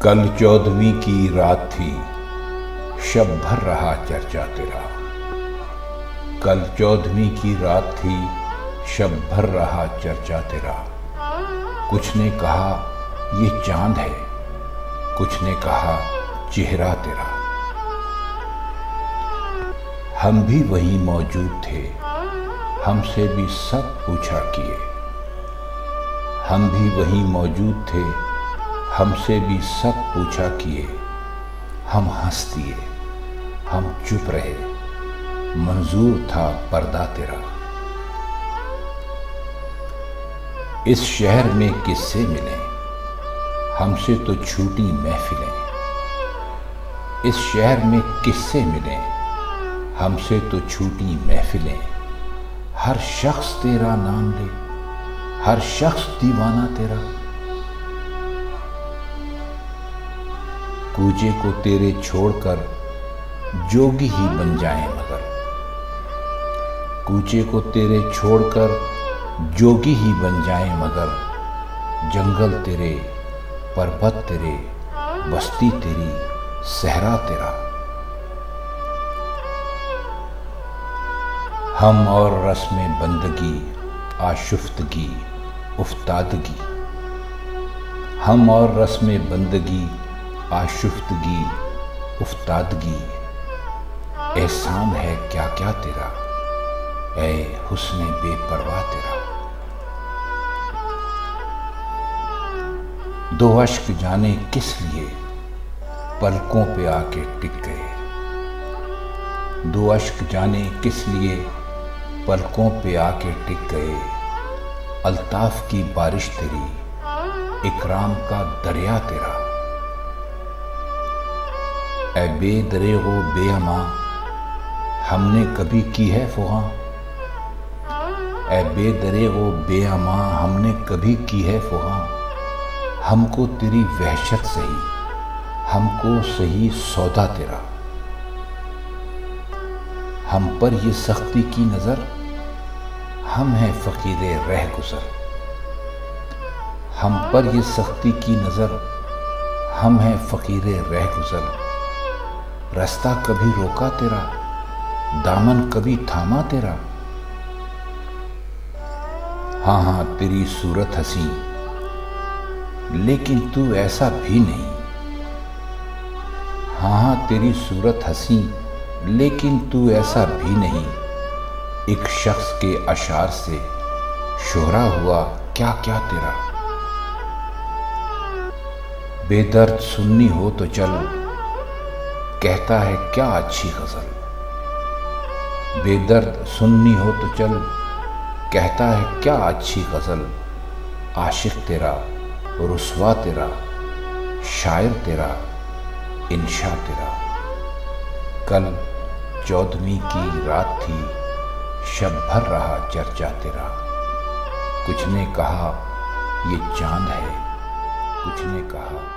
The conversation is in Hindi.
कल 14वीं की रात थी, शब भर रहा चर्चा तेरा। कल 14वीं की रात थी, शब भर रहा चर्चा तेरा। कुछ ने कहा ये चांद है, कुछ ने कहा चेहरा तेरा। हम भी वहीं मौजूद थे, हमसे भी सब पूछा किए। हम भी वहीं मौजूद थे, हमसे भी सब पूछा किए। हम हंस दिए, हम चुप रहे, मंजूर था पर्दा तेरा। इस शहर में किस्से मिले, हमसे तो छूटी महफिलें। इस शहर में किस्से मिले, हमसे तो छूटी महफिलें। हर शख्स तेरा नाम ले, हर शख्स दीवाना तेरा। कूचे को तेरे छोड़कर जोगी ही बन जाए मगर। कूचे को तेरे छोड़कर जोगी ही बन जाए मगर। जंगल तेरे, पर्वत तेरे, बस्ती तेरी, सहरा तेरा। हम और रस्म बंदगी, आशुफ्तगी, उफ्तादगी। हम और रस्म बंदगी, आशुफ्तगी, उफ्तादगी। एहसान है क्या क्या तेरा, ऐ हुस्ने बेपरवाह तेरा। दो अश्क जाने किस लिए पलकों पे आके टिक गए। दो अश्क जाने किस लिए पलकों पे आके टिक गए। अल्ताफ की बारिश तेरी, इकराम का दरिया तेरा। ऐ बेदरेगो बेअमा, हमने कभी की है फ़ुग़ां। ऐ बेदरेगो बेअमा, हमने कभी की है फ़ुग़ां। हमको तेरी वहशत सही, हमको सही सौदा तेरा। हम पर ये सख्ती की नज़र, हम हैं फ़कीरे रह गुज़र। हम पर ये सख्ती की नज़र, हम हैं फ़कीरे रह गुज़र। रास्ता कभी रोका तेरा, दामन कभी थामा तेरा। हाँ हाँ तेरी सूरत हसी, लेकिन तू ऐसा भी नहीं। हाँ हाँ तेरी सूरत हसी, लेकिन तू ऐसा भी नहीं। एक शख्स के अशार से शोहरा हुआ क्या क्या तेरा। बेदर्द सुन्नी हो तो चल, कहता है क्या अच्छी गज़ल। बेदर्द सुन्नी हो तो चल, कहता है क्या अच्छी गज़ल। आशिक तेरा, रुस्वा तेरा, शायर तेरा, इंशा तेरा। कल 14वीं की रात थी, शब भर रहा चर्चा तेरा। कुछ ने कहा ये चांद है, कुछ ने कहा